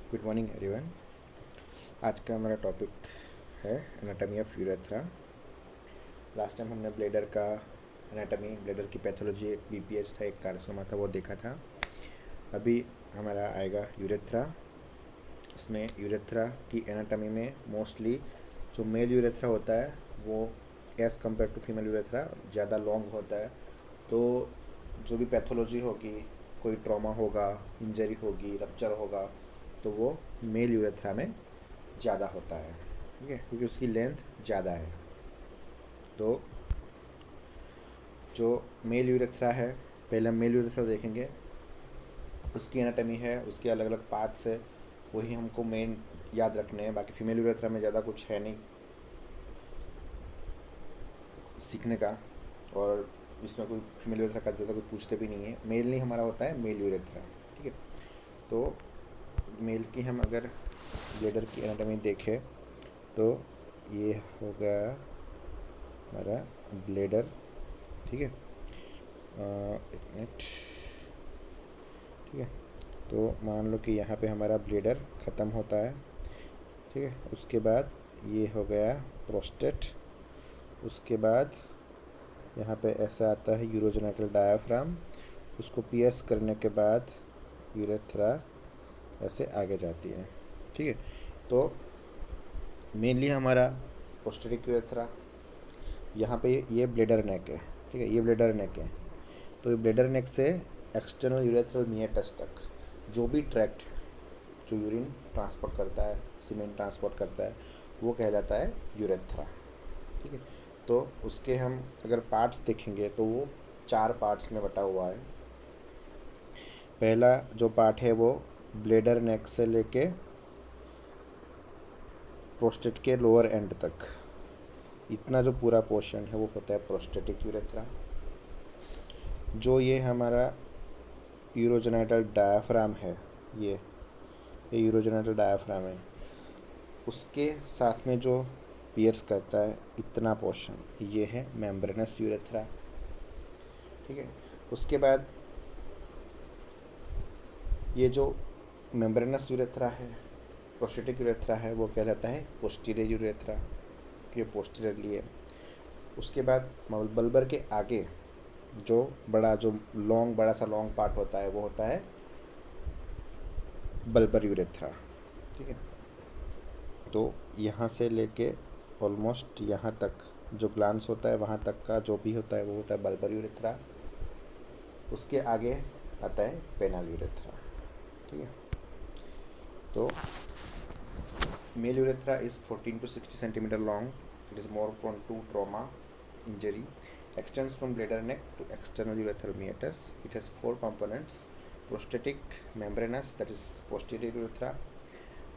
Good morning everyone. आज का हमारा टॉपिक है anatomy of urethra. Last time हमने ब्लेडर का एनाटॉमी, ब्लेडर की पैथोलॉजी, एक बीपीएच था, एक कार्सिनोमा था, वो देखा था। अभी हमारा आएगा यूरेथ्रा। इसमें यूरेथ्रा की एनाटॉमी में मोस्टली जो मेल यूरेथ्रा होता है वो as compare to female urethra ज़्यादा लॉन्ग होता है। तो जो भी पैथोलॉजी होगी, कोई ट्रॉमा होगा, इंजरी होगी, रप्चर होगा, तो वो मेल यूरेथ्रा में ज़्यादा होता है, ठीक है, क्योंकि उसकी लेंथ ज़्यादा है। तो जो मेल यूरेथ्रा है, पहले हम मेल यूरेथ्रा देखेंगे, उसकी एनाटॉमी है, उसके अलग अलग पार्ट्स है, वही हमको मेन याद रखने हैं। बाकी फीमेल यूरेथ्रा में ज़्यादा कुछ है नहीं सीखने का, और इसमें कोई फीमेल यूरेथ्रा का ज़्यादा कुछ पूछते भी नहीं है। मेल नहीं हमारा होता है मेल यूरेथ्रा, ठीक है। तो मेल की हम अगर ब्लेडर की एनाटॉमी देखें तो ये होगा हमारा ब्लेडर, ठीक है। एक मिनट, ठीक है। तो मान लो कि यहाँ पे हमारा ब्लेडर ख़त्म होता है, ठीक है। उसके बाद ये हो गया प्रोस्टेट। उसके बाद यहाँ पे ऐसा आता है यूरोजेनाइटल डायाफ्राम। उसको पियर्स करने के बाद यूरेथ्रा ऐसे आगे जाती है, ठीक है। तो मेनली हमारा पोस्टेरिक यूरेथ्रा, यहाँ पे ये ब्लेडर नेक है, ठीक है, ये ब्लेडर नेक है। तो ये ब्लेडर नेक से एक्सटर्नल यूरेथ्रल मिएटस तक जो भी ट्रैक्ट जो यूरिन ट्रांसपोर्ट करता है, सीमेंट ट्रांसपोर्ट करता है, वो कहलाता है यूरेथ्रा, ठीक है। तो उसके हम अगर पार्ट्स देखेंगे तो वो 4 पार्ट्स में बटा हुआ है। पहला जो पार्ट है वो ब्लेडर नेक से लेके प्रोस्टेट के लोअर एंड तक, इतना जो पूरा पोर्शन है वो होता है प्रोस्टेटिक यूरेथ्रा। जो ये हमारा यूरोजेनाइटल डायाफ्राम है, ये यूरोजेनाइटल डायाफ्राम है, उसके साथ में जो पियर्स करता है इतना पोर्शन, ये है मेम्ब्रेनस यूरेथ्रा, ठीक है। उसके बाद ये जो मेम्ब्रेनस यूरेथ्रा है, प्रोस्टेटिक यूरेथ्रा है, वो कहलाता है पोस्टीरियर यूरेथ्रा, कि ये पोस्टीरियरली है। उसके बाद बल्बर के आगे जो बड़ा सा लॉन्ग पार्ट होता है वो होता है बल्बर यूरेथ्रा, ठीक है। तो यहाँ से लेके ऑलमोस्ट यहाँ तक जो ग्लांस होता है वहाँ तक का जो भी होता है वो होता है बल्बर यूरेथ्रा। उसके आगे आता है पेनल यूरेथ्रा, ठीक है। तो mail urethra is 14 to 60 centimeter long. It is more prone to trauma, injury. Extends from bladder neck to external urethral meatus. It has 4 components: prostatic, membranous, that is posterior urethra,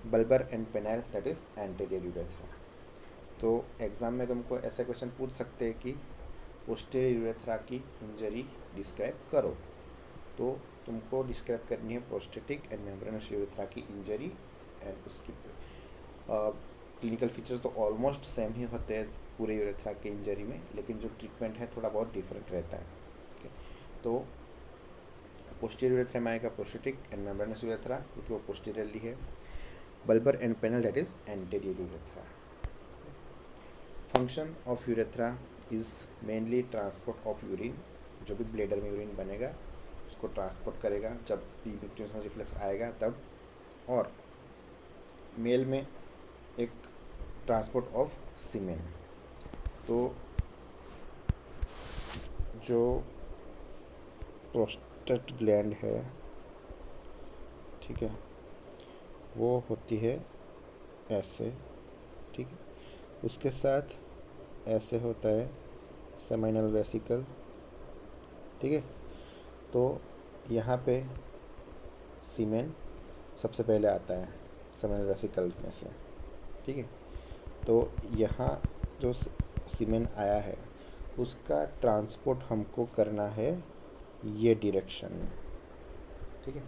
bulbar and penile, that is anterior urethra. तो exam में तुमको ऐसा question पूछ सकते हैं कि posterior urethra की injury describe करो, तो तुमको डिस्क्राइब करनी है प्रोस्टेटिक एंड मेम्ब्रेनस यूरेथ्रा की इंजरी। एंड उसकी क्लिनिकल फीचर्स तो ऑलमोस्ट सेम ही होते हैं पूरे यूरेथ्रा के इंजरी में, लेकिन जो ट्रीटमेंट है थोड़ा बहुत डिफरेंट रहता है, ठीक है। तो पोस्टीरियर यूरेथ्रा में आएगा प्रोस्टेटिक एंड मेम्ब्रेनस यूरेथ्रा, क्योंकि वो पोस्टीरियरली है। Bulbar and penile, that is anterior urethra. Function of urethra is mainly transport of urine. जो भी ब्लेडर में यूरिन बनेगा उसको ट्रांसपोर्ट करेगा जब भी विक्टिमल रिफ्लेक्स आएगा तब। और मेल में एक ट्रांसपोर्ट ऑफ सीमेन। तो जो प्रोस्टेट ग्लैंड है, ठीक है, वो होती है ऐसे, ठीक है। उसके साथ ऐसे होता है सेमिनल वेसिकल, ठीक है। तो यहाँ पे सीमेन सबसे पहले आता है सेमिनल वेसिकल में से, ठीक है। तो यहाँ जो सीमेन आया है उसका ट्रांसपोर्ट हमको करना है ये डायरेक्शन में, ठीक है,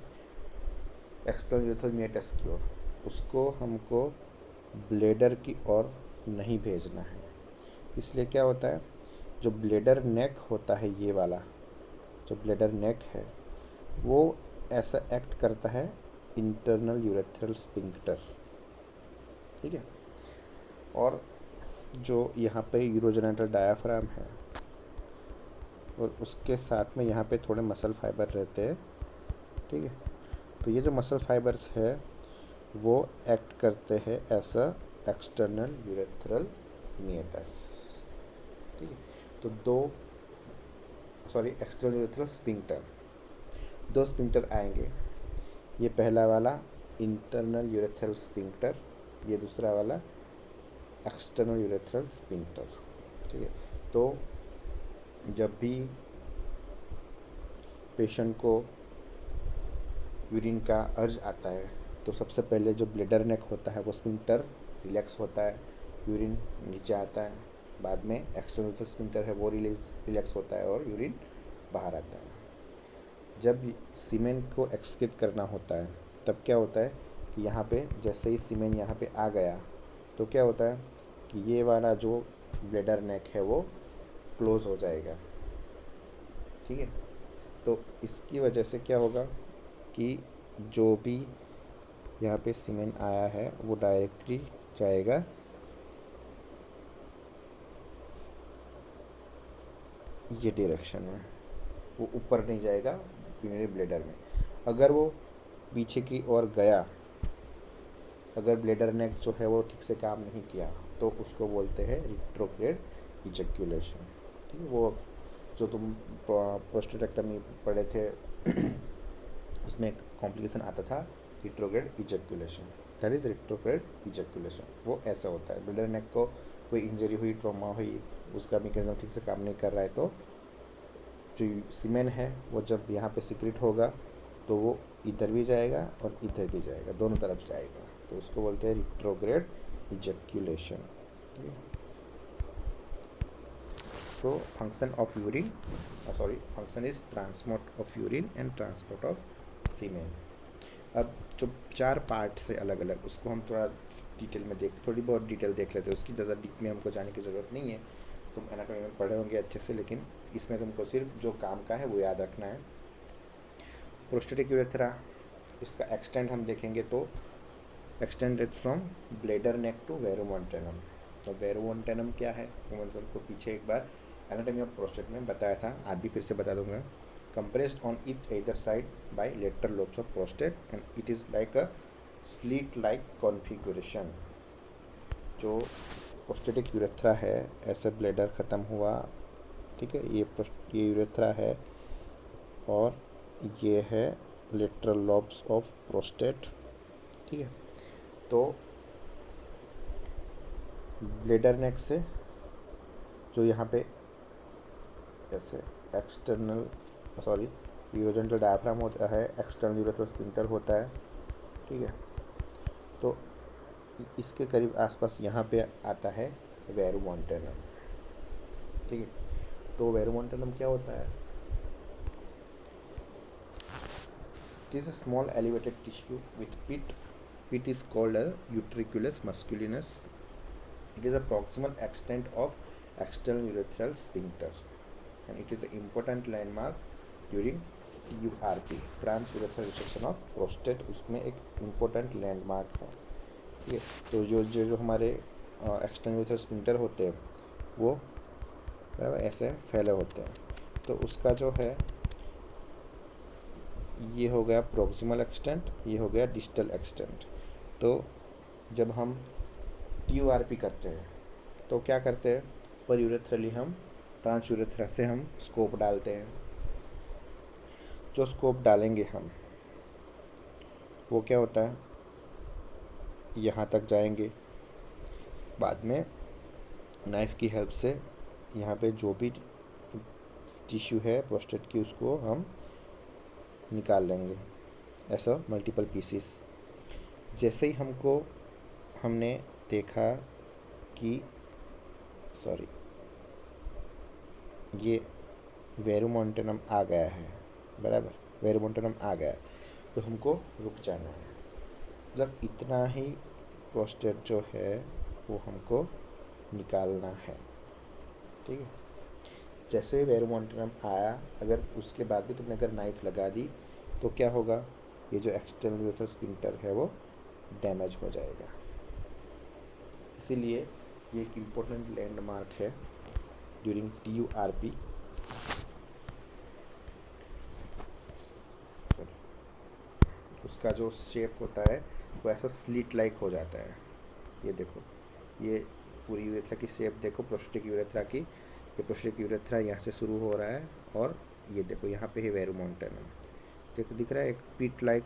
एक्सटर्नल यूरेथ्रल मिएटस की ओर। उसको हमको ब्लेडर की ओर नहीं भेजना है। इसलिए क्या होता है, जो ब्लेडर नेक होता है, ये वाला जो ब्लेडर नेक है, वो ऐसा एक्ट करता है इंटरनल यूरेथ्रल स्पिंक्टर, ठीक है। और जो यहाँ पे यूरोजेनिटल डायाफ्राम है और उसके साथ में यहाँ पे थोड़े मसल फाइबर रहते हैं, ठीक है। तो ये जो मसल फाइबर्स है वो एक्ट करते हैं एज अ एक्सटर्नल यूरेथ्रल मीएटस, ठीक है। तो एक्सटर्नल यूरेथ्रल स्पिंक्टर, दो स्पिंक्टर आएंगे। ये पहला वाला इंटरनल यूरेथ्रल स्पिंक्टर, ये दूसरा वाला एक्सटर्नल यूरेथ्रल स्पिंक्टर, ठीक है। तो जब भी पेशेंट को यूरिन का अर्ज आता है तो सबसे पहले जो ब्लैडर नेक होता है वो स्पिंक्टर रिलैक्स होता है, यूरिन नीचे आता है। बाद में एक्सटर्नल स्पिंक्टर है वो रिलैक्स होता है और यूरिन बाहर आता है। जब सीमेन को एक्सक्रीट करना होता है तब क्या होता है कि यहाँ पे जैसे ही सीमेन यहाँ पे आ गया तो क्या होता है कि ये वाला जो ब्लैडर नेक है वो क्लोज हो जाएगा, ठीक है। तो इसकी वजह से क्या होगा कि जो भी यहाँ पे सीमेन आया है वो डायरेक्टली जाएगा ये डायरेक्शन में, वो ऊपर नहीं जाएगा यूरिनरी ब्लैडर में। अगर वो पीछे की ओर गया, अगर ब्लैडर नेक जो है वो ठीक से काम नहीं किया तो उसको बोलते हैं रिट्रोग्रेड इजैक्यूलेशन, ठीक है। वो जो तुम प्रोस्टेटेक्टमी पढ़े थे उसमें एक कॉम्प्लिकेशन आता था retrograde ejaculation, that is retrograde ejaculation. वो ऐसा होता है, ब्लैडर नेक को कोई इंजरी हुई, ट्रॉमा हुई, उसका मैकेनिज्म ठीक से काम नहीं कर रहा है तो जो सीमेन है वो जब यहाँ पे सिक्रेट होगा तो वो इधर भी जाएगा और इधर भी जाएगा, दोनों तरफ जाएगा, तो उसको बोलते हैं रिट्रोग्रेड इजैक्यूलेशन, ठीक है। तो function of urine function is transport of urine and transport of semen. अब जो चार पार्ट से अलग अलग, उसको हम थोड़ी बहुत डिटेल देख लेते हैं, उसकी ज़्यादा डीप में हमको जाने की ज़रूरत नहीं है। तुम एनाटॉमी में पढ़े होंगे अच्छे से, लेकिन इसमें तुमको सिर्फ जो काम का है वो याद रखना है। प्रोस्टेटिक यूरेथ्रा, इसका एक्सटेंड हम देखेंगे तो extended from bladder neck to verumontanum. तो वेरोमोंटेनम क्या है वो मैंने तुमको पीछे एक बार एनाटॉमी ऑफ प्रोस्टेट में बताया था, आज भी फिर से बता दूंगा। compressed on each either side by lateral lobes of prostate and it is like a slit like configuration। जो प्रोस्टेटिक यूरेथ्रा है, ऐसे ब्लैडर ख़त्म हुआ, ठीक है, ये यूरेथ्रा है और ये है लेटरल लॉब्स ऑफ प्रोस्टेट, ठीक है। तो ब्लैडर नेक से जो यहाँ पे ऐसे यूरोजेनिटल डायफ्राम होता है, एक्सटर्नल यूरेथ्रल स्पिंक्टर होता है, ठीक है। तो इसके करीब आसपास यहाँ पे आता है वेरोमोंटेनम, ठीक है। तो वेरोमोंटेनम क्या होता है? It is a small elevated tissue with pit. Pit is called a utriculus masculinus. It is a proximal extent of external urethral sphincter and it is an important landmark during URP, trans urethral resection of prostate, उसमें एक important landmark है, ठीक है। तो जो हमारे external urethral sphincter होते हैं वो बराबर ऐसे फैले होते हैं, तो उसका जो है ये हो गया प्रॉक्सिमल एक्सटेंट, ये हो गया डिस्टल एक्सटेंट। तो जब हम TURP करते हैं तो क्या करते हैं, पर यूरेथ्रली हम ट्रांस यूरेथ्रा से हम स्कोप डालते हैं। जो स्कोप डालेंगे हम वो क्या होता है, यहाँ तक जाएंगे, बाद में नाइफ़ की हेल्प से यहाँ पे जो भी टिश्यू है प्रोस्टेट की उसको हम निकाल लेंगे, ऐसा मल्टीपल पीसीस। जैसे ही हमने देखा कि ये वेरोमोंटेनम आ गया है, बराबर, वेरोमोंटेनम आ गया है, तो हमको रुक जाना है। मतलब इतना ही प्रोस्टेट जो है वो हमको निकालना है, ठीक है। जैसे ही वेरोमोंटेनम आया, अगर उसके बाद भी तुमने अगर नाइफ़ लगा दी तो क्या होगा, ये जो एक्सटर्नल यूरेथ्रल स्फिंक्टर है वो डैमेज हो जाएगा। इसीलिए ये एक इम्पोर्टेंट लैंडमार्क है ड्यूरिंग TURP। उसका जो शेप होता है वो ऐसा स्लिट लाइक हो जाता है। ये देखो, ये पूरी यूरेथ्रा की शेप देखो, प्रोस्टेटिक यूरेथ्रा की। ये प्रोस्टेटिक यूरेथ्रा यहाँ से शुरू हो रहा है और ये देखो यहाँ पे है वेरुमोंटेनम। देखो दिख रहा है, एक पीट लाइक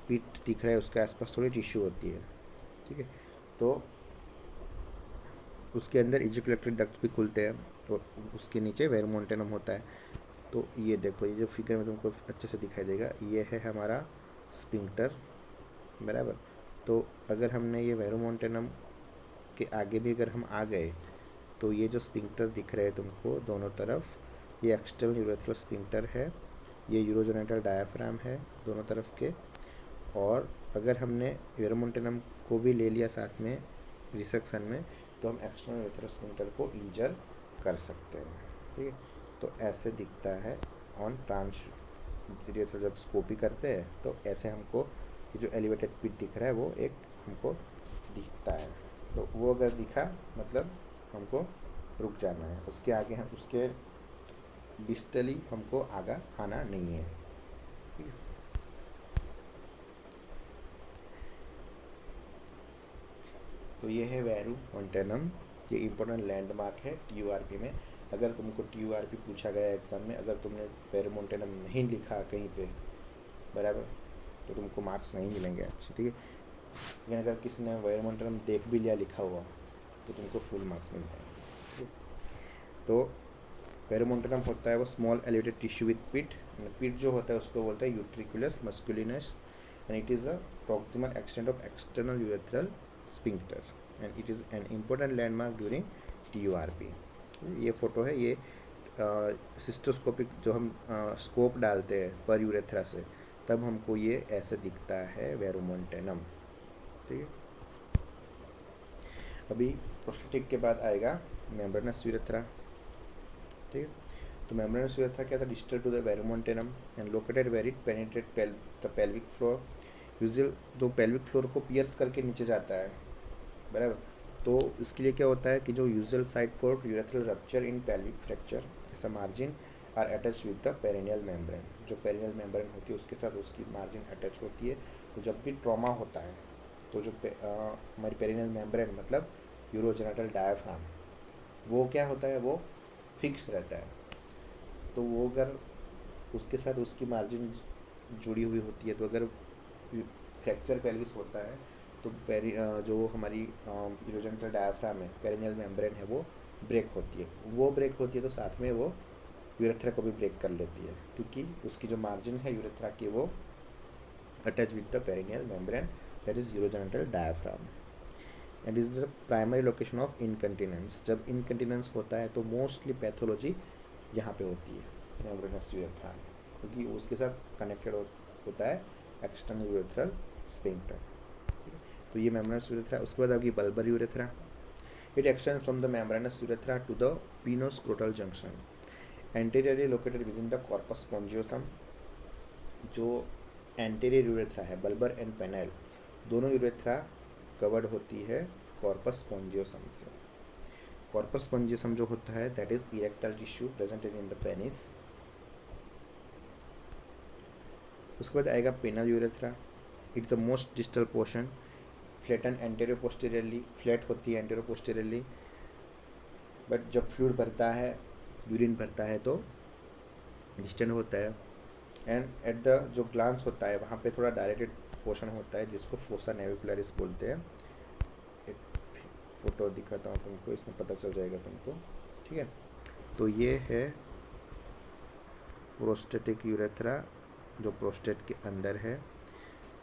पीट दिख रहा है, उसके आसपास थोड़ी टिश्यू होती है, ठीक है। तो उसके अंदर इजिकुलेटरी डक्ट्स भी खुलते हैं और उसके नीचे वेरुमोंटेनम होता है। तो ये देखो, ये जो फिगर में तुमको अच्छे से दिखाई देगा, ये है हमारा स्फिंक्टर, बराबर। तो अगर हमने ये वेरुमोंटेनम के आगे भी अगर हम आ गए तो ये जो स्फिंक्टर दिख रहे हैं तुमको दोनों तरफ, ये एक्सटर्नल यूरेथ्रल स्फिंक्टर है, ये यूरोजेनिटल डायाफ्राम है दोनों तरफ के। और अगर हमने वेरुमोंटेनम को भी ले लिया साथ में रिसेक्शन में, तो हम एक्सटर्नल यूरेथ्रल स्फिंक्टर को इंजर कर सकते हैं, ठीक है। तो ऐसे दिखता है ऑन ट्रांस यूरेथ्रल, जब स्कोपी करते हैं तो ऐसे हमको ये जो एलिवेटेड पिट दिख रहा है वो एक हमको दिखता है। तो वो अगर दिखा मतलब हमको रुक जाना है, उसके आगे हम उसके डिस्टली हमको आगा आना नहीं है, ठीक है। तो ये है वेरुमोंटेनम, ये इम्पोर्टेंट लैंडमार्क है TURP में। अगर तुमको TURP पूछा गया एग्ज़ाम में, अगर तुमने वेरुमोंटेनम नहीं लिखा कहीं पे, बराबर, तो तुमको मार्क्स नहीं मिलेंगे अच्छे, ठीक है। लेकिन अगर किसी ने वेरुमोंटेनम देख भी लिया लिखा हुआ तो तुमको फुल मार्क्स मिल जाएंगे। तो वेरुमोंटेनम होता है वो small elevated tissue with pit. Pit जो होता है उसको बोलते हैं utriculus masculinus, and it is a proximal extent of external urethral sphincter and it is an important landmark during TURP। ये फोटो है, ये सिस्टोस्कोपिक जो हम स्कोप डालते हैं पर यूरेथ्रा से, तब हमको ये ऐसे दिखता है वेरुमोंटेनम, ठीक है। अभी प्रोस्टेटिक के बाद आएगा मेम्ब्रेनस यूरेथ्रा, ठीक है। तो मेम्ब्रेनस यूरेथ्रा क्या था, distal to the verumontanum and located where it penetrate the pelvic floor. Usual तो पेल्विक फ्लोर को पियर्स करके नीचे जाता है, बराबर। तो इसके लिए क्या होता है कि जो usual site for urethral rupture in pelvic fracture, ऐसा margin are attach with the perineal membrane. जो पेरिनियल मेम्ब्रेन होती है उसके साथ उसकी मार्जिन अटैच होती है। तो जब भी ट्रॉमा होता है तो जो हमारी पेरिनियल मेम्ब्रेन मतलब यूरोजेनिटल डायाफ्राम, वो क्या होता है, वो फिक्स रहता है। तो वो अगर उसके साथ उसकी मार्जिन जुड़ी हुई होती है, तो अगर फ्रैक्चर पेल्विस होता है तो जो हमारी यूरोजेनिटल डायाफ्राम है, पेरिनियल मेम्ब्रेन है, वो ब्रेक होती है। वो ब्रेक होती है तो साथ में वो यूरेथ्रा को भी ब्रेक कर लेती है, क्योंकि उसकी जो मार्जिन है यूरेथ्रा की वो attach with the perineal membrane, that is urogenital diaphragm. And is the primary location of incontinence. जब इनकंटिनेंस होता है तो मोस्टली पैथोलॉजी यहाँ पे होती है मेम्ब्रेनस यूरेथ्रा, क्योंकि उसके साथ कनेक्टेड होता है एक्सटर्नल यूरेथ्रल स्फिंक्टर। तो ये मेम्ब्रेनस यूरेथ्रा। उसके बाद आगे bulbar urethra. It extends from the membranous urethra to the penoscrotal junction, anteriorly located within the corpus spongiosum. जो एंटीरियर यूरेथ्रा है, बल्बर एंड पेनाइल दोनों यूरेथ्रा कवर्ड होती है कॉर्पस स्पॉन्जियोसम से। कॉर्पस स्पॉन्जियोसम जो होता है that is erectile tissue presented in the penis. उसके बाद आएगा penile urethra. It's the most distal portion, flatten anteroposteriorly, flat होती है एंटेरियो पोस्टीरियरली, बट जब फ्लूइड भरता है, यूरिन भरता है तो डिस्टेंट होता है। एंड एट द जो ग्लांस होता है वहाँ पे थोड़ा डायरेक्टेड पोर्शन होता है जिसको फोसा नेविकुलरिस बोलते हैं। एक फोटो दिखाता हूँ तुमको, इसमें पता चल जाएगा तुमको, ठीक है। तो ये है प्रोस्टेटिक यूरेथ्रा जो प्रोस्टेट के अंदर है।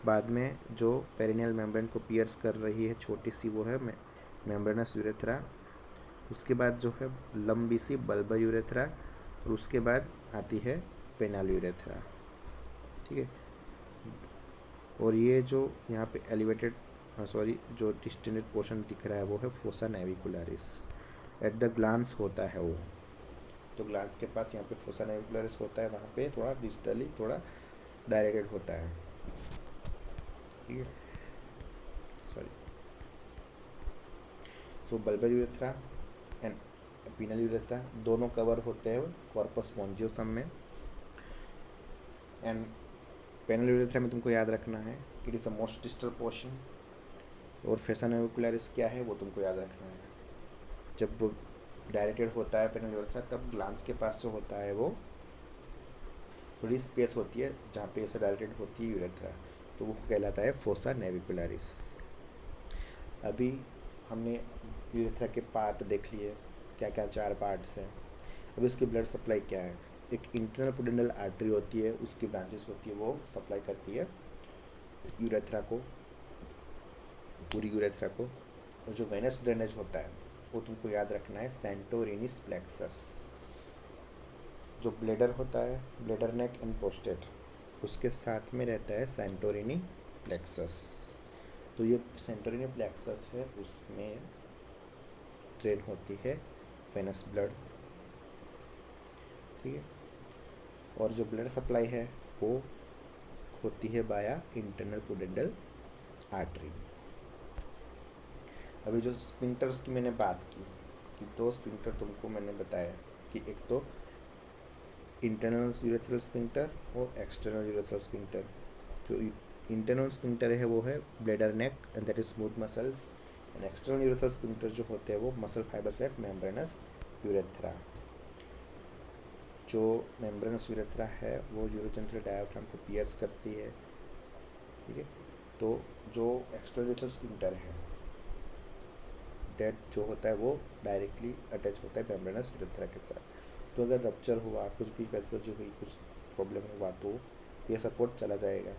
बाद में जो पेरिनियल मेम्ब्रेन को पियर्स कर रही है छोटी सी, वो है मेम्ब्रेनस यूरेथ्रा। उसके बाद जो है लंबी सी बल्बर यूरेथ्रा, और उसके बाद आती है पेनल यूरेथ्रा, ठीक है। और ये जो यहाँ पे एलिवेटेड जो डिस्टेंडेड पोर्शन दिख रहा है वो है फोसा नेविकुलरिस, एट द ग्लांस होता है वो। तो ग्लांस के पास यहाँ पे फोसा नेविकुलरिस होता है, वहाँ पे थोड़ा डिस्टली थोड़ा डायरेक्टेड होता है, ठीक है, sorry. So bulbar urethra and penile urethra दोनों कवर होते हैं कॉर्पस स्पॉन्जियोसम में। एंड पेनल यूरेथ्रा में तुमको याद रखना है कि it is the most distal portion, और फेसा नेविकुलरिस क्या है वो तुमको याद रखना है। जब वो डायरेक्टेड होता है पेनल यूरेथ्रा, तब ग्लांस के पास जो होता है वो थोड़ी स्पेस होती है जहाँ पे ऐसे डायरेक्टेड होती है यूरेथ्रा, तो वो कहलाता है फोसा नेविकुलरिस। अभी हमने यूरेथ्रा के पार्ट देख लिए, क्या क्या 4 पार्ट्स हैं। अब इसकी ब्लड सप्लाई क्या है। एक इंटरनल पुडेंडल आर्टरी होती है, उसकी ब्रांचेस होती है, वो सप्लाई करती है यूरेथ्रा को, पूरी यूरेथ्रा को। और जो वेनस ड्रेनेज होता है वो तुमको याद रखना है सेंटोरिनिस प्लेक्सस। जो ब्लेडर होता है, ब्लेडर नेक एंड प्रोस्टेट, उसके साथ में रहता है सेंटोरिनी प्लेक्सस। तो ये सेंटोरिनी प्लेक्सस है, उसमें ट्रेन होती है वेनस ब्लड, ठीक है। और जो ब्लड सप्लाई है वो होती है बाया इंटरनल पुडेंडल आर्टरी। अभी जो स्पिंक्टर्स की मैंने बात की कि 2 स्पिंक्टर तुमको मैंने बताया कि एक तो इंटरनल यूरेथ्रल स्पिंक्टर और एक्सटर्नल यूरेथ्रल स्पिंक्टर। जो इंटरनल स्पिंक्टर है वो है bladder neck and that is smooth muscles, and external urethral sphincter जो होते हैं वो muscle fibres at membranous urethra. जो मेम्ब्रेनस यूरेथ्रा है वो यूरोजेंटल डायाफ्राम को पियर्स करती है, ठीक है। तो जो एक्सटर्नल यूरेथ्रल स्पिंक्टर है डेट जो होता है वो डायरेक्टली अटैच होता है मेम्ब्रेनस यूरेथ्रा के साथ। तो अगर रप्चर हुआ, कुछ भी पैथोलॉजी हुई, कुछ प्रॉब्लम हुआ, तो ये सपोर्ट चला जाएगा,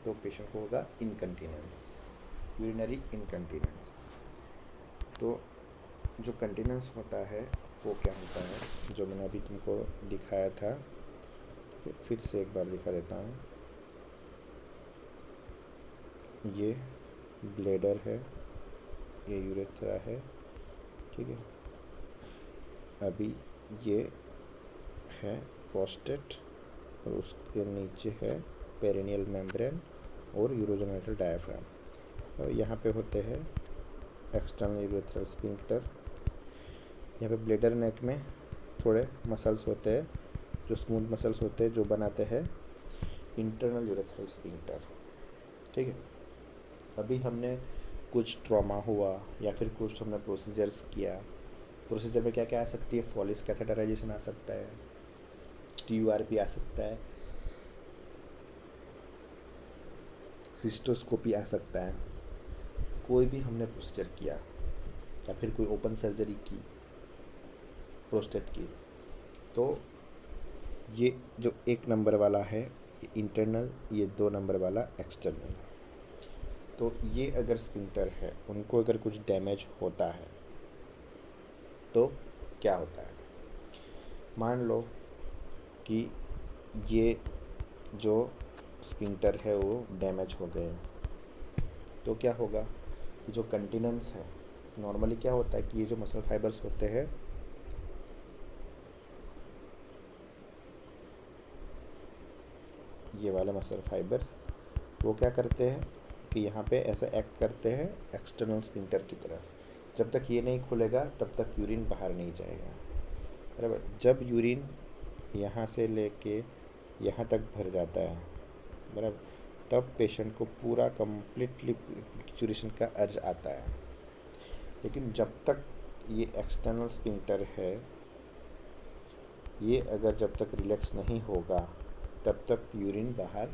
तो पेशेंट को होगा इनकंटीनेंस, यूरिनरी इनकंटीनेंस। तो जो कंटीनेंस होता है वो क्या होता है, जो मैंने अभी तुमको दिखाया था, फिर से एक बार दिखा देता हूँ। ये ब्लेडर है, ये यूरेथ्रा है, ठीक है। अभी ये है प्रोस्टेट, और उसके नीचे है पेरिनियल मेम्ब्रेन और यूरोजेनिटल डायाफ्राम। और यहाँ पे होते हैं एक्सटर्नल यूरेथ्रल स्पिंक्टर। यहाँ पे ब्लेडर नेक में थोड़े मसल्स होते हैं, जो स्मूथ मसल्स होते हैं, जो बनाते हैं इंटरनल यूरेथ्रल स्पिंक्टर, ठीक है। अभी हमने कुछ ट्रॉमा हुआ या फिर कुछ हमने प्रोसीजर्स किया, प्रोसीजर में क्या क्या आ सकती है, फॉलिस कैथेटराइजेशन आ सकता है, TURP आ सकता है, सिस्टोस्कोपी आ सकता है। कोई भी हमने प्रोसीजर किया या फिर कोई ओपन सर्जरी की प्रोस्टेट की, तो ये जो 1 नंबर वाला है ये इंटरनल, ये 2 नंबर वाला एक्सटर्नल। तो ये अगर स्पिंक्टर है, उनको अगर कुछ डैमेज होता है तो क्या होता है। मान लो कि ये जो स्पिंक्टर है वो डैमेज हो गए, तो क्या होगा कि जो कंटीनेंस है, नॉर्मली क्या होता है कि ये जो मसल फाइबर्स होते हैं, ये वाले मसल फाइबर्स वो क्या करते हैं कि यहाँ पे ऐसा एक्ट करते हैं एक्सटर्नल स्पिंक्टर की तरफ। जब तक ये नहीं खुलेगा तब तक यूरिन बाहर नहीं जाएगा, बराबर। जब यूरिन यहाँ से लेके यहाँ तक भर जाता है, बराबर, तब पेशेंट को पूरा कम्प्लीटली पिक्चुरेशन का अर्ज आता है। लेकिन जब तक ये एक्सटर्नल स्पिंक्टर है, ये अगर जब तक रिलैक्स नहीं होगा तब तक यूरिन बाहर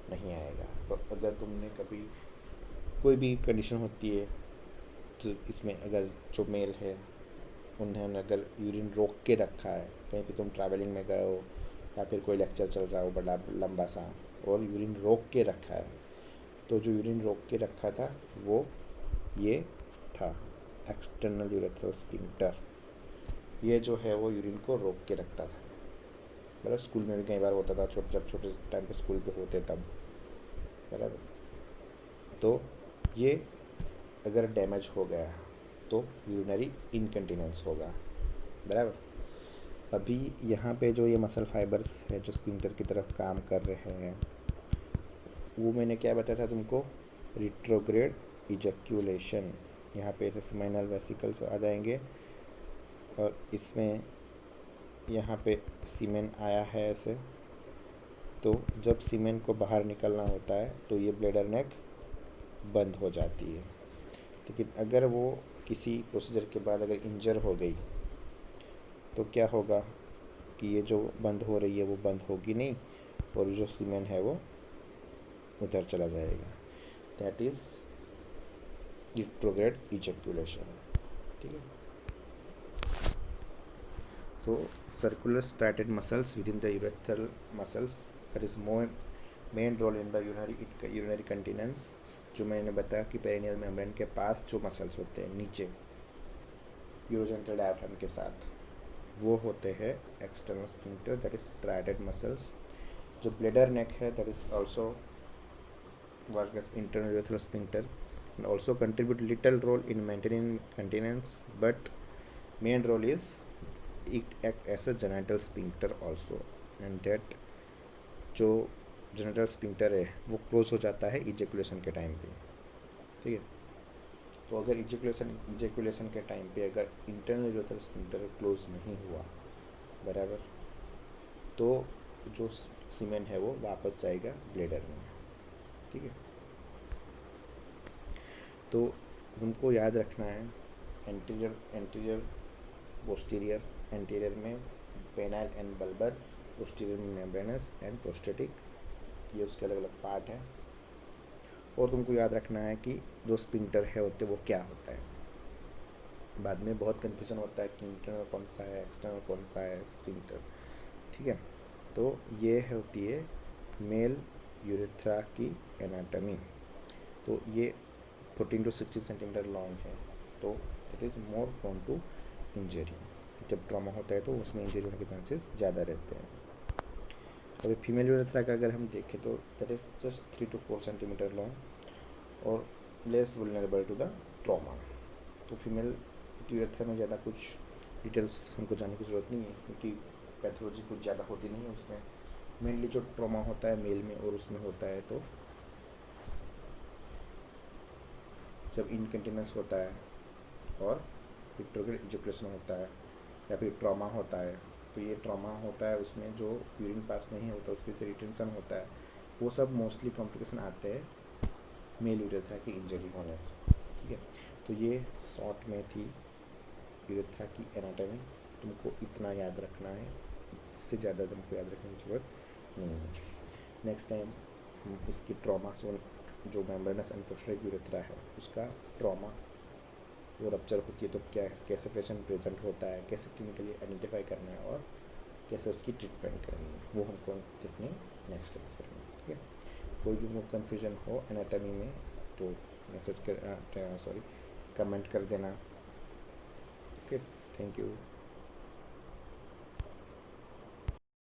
नहीं आएगा। तो अगर तुमने कभी कोई भी कंडीशन होती है, तो इसमें अगर जो मेल है उन्होंने अगर यूरिन रोक के रखा है, कहीं पे तुम ट्रैवलिंग में गए हो या फिर कोई लेक्चर चल रहा हो बड़ा लंबा सा, और यूरिन रोक के रखा है, तो जो यूरिन रोक के रखा था वो ये था एक्सटर्नल यूरेथ्रल स्पिंक्टर। ये जो है वो यूरिन को रोक के रखता था, बराबर। स्कूल में भी कई बार होता था, जब छोटे टाइम पे स्कूल पे होते तब, बराबर। तो ये अगर डैमेज हो गया तो यूरिनरी इनकंटीनेंस होगा, बराबर। अभी यहाँ पे जो ये मसल फाइबर्स है जो स्फिंक्टर की तरफ काम कर रहे हैं, वो मैंने क्या बताया था तुमको, रिट्रोग्रेड इजैक्यूलेशन। यहाँ पे ऐसे सेमिनल वेसिकल्स आ जाएंगे और इसमें यहाँ पे सीमेन आया है ऐसे, तो जब सीमेन को बाहर निकलना होता है तो ये ब्लैडर नेक बंद हो जाती है। लेकिन अगर वो किसी प्रोसीजर के बाद अगर इंजर हो गई तो क्या होगा कि ये जो बंद हो रही है वो बंद होगी नहीं और जो सीमेन है वो उधर चला जाएगा। That is retrograde ejaculation. ठीक है। So circular striated muscles within the urethral muscles, that is main role in the urinary continence। जो मैंने बताया कि पेरिनियल मेम्ब्रेन के पास जो मसल्स होते हैं नीचे यूरोजेनिटल डायाफ्राम के साथ, वो होते हैं external sphincter, that is striated muscles. जो ब्लैडर नेक है that is also work as internal urethral sphincter and also contribute little role in maintaining continence, but main role is it act as a genital sphincter also, and that जो genital sphincter है वो close हो जाता है ejaculation के time पे। ठीक है। तो अगर इजेकुलेशन के टाइम पे अगर इंटरनल यूरेथ्रल स्फिंक्टर क्लोज नहीं हुआ बराबर, तो जो सीमेन है वो वापस जाएगा ब्लैडर में। ठीक है। तो तुमको याद रखना है एंटीरियर पोस्टीरियर, एंटीरियर में पेनाइल एंड बल्बर, पोस्टीरियर में मेम्ब्रेनस एंड प्रोस्टेटिक, ये उसके अलग अलग पार्ट हैं। और तुमको याद रखना है कि जो स्फिंक्टर है होते वो क्या होता है। बाद में बहुत कन्फ्यूजन होता है कि इंटरनल कौन सा है, एक्सटर्नल कौन सा है स्फिंक्टर। ठीक है। तो ये होती है मेल यूरेथ्रा की एनाटमी। तो ये 14 to 16 सेंटीमीटर लॉन्ग है, तो it is more prone to injury. जब ट्रॉमा होता है तो उसमें इंजरी होने के चांसेस ज़्यादा रहते हैं। अभी फीमेल यूरेथ्रा का अगर हम देखें तो that is just 3 to 4 centimetre long और लेस वुल्नरेबल टू द ट्रॉमा। तो फीमेल यूरेथ्रा में ज़्यादा कुछ डिटेल्स हमको जानने की ज़रूरत नहीं है, क्योंकि पैथोलॉजी कुछ ज़्यादा होती नहीं है उसमें। मेनली जो ट्रॉमा होता है मेल में और उसमें होता है, तो जब इनकंटिनेंस होता है और रिट्रोग्रेड इजैकुलेशन होता है या फिर ट्रॉमा होता है, तो ये ट्रॉमा होता है उसमें जो यूरिन पास नहीं होता उसकी से रिटेंशन होता है, वो सब मोस्टली कॉम्प्लिकेशन आते हैं मेल यूरेथ्रा की इंजरी होने से। ठीक है। तो ये शॉर्ट में थी यूरेथ्रा की एनाटॉमी। तुमको इतना याद रखना है, इससे ज़्यादा तुमको याद रखने की ज़रूरत नहीं है। नेक्स्ट टाइम हम इसकी ट्रॉमा जो मेम्ब्रेनस एंड पोस्टीरियर यूरेथ्रा है उसका ट्रॉमा वो रप्चर होती है तो क्या कैसे पेशेंट प्रेजेंट होता है, कैसे क्लिनिकली आइडेंटिफाई करना है और कैसे उसकी ट्रीटमेंट करनी है, वो हमको देखने नेक्स्ट लेक्चर में। ठीक है। कोई भी वो कन्फ्यूजन हो एनाटॉमी में तो मैसेज कर कमेंट कर देना। Okay, thank you.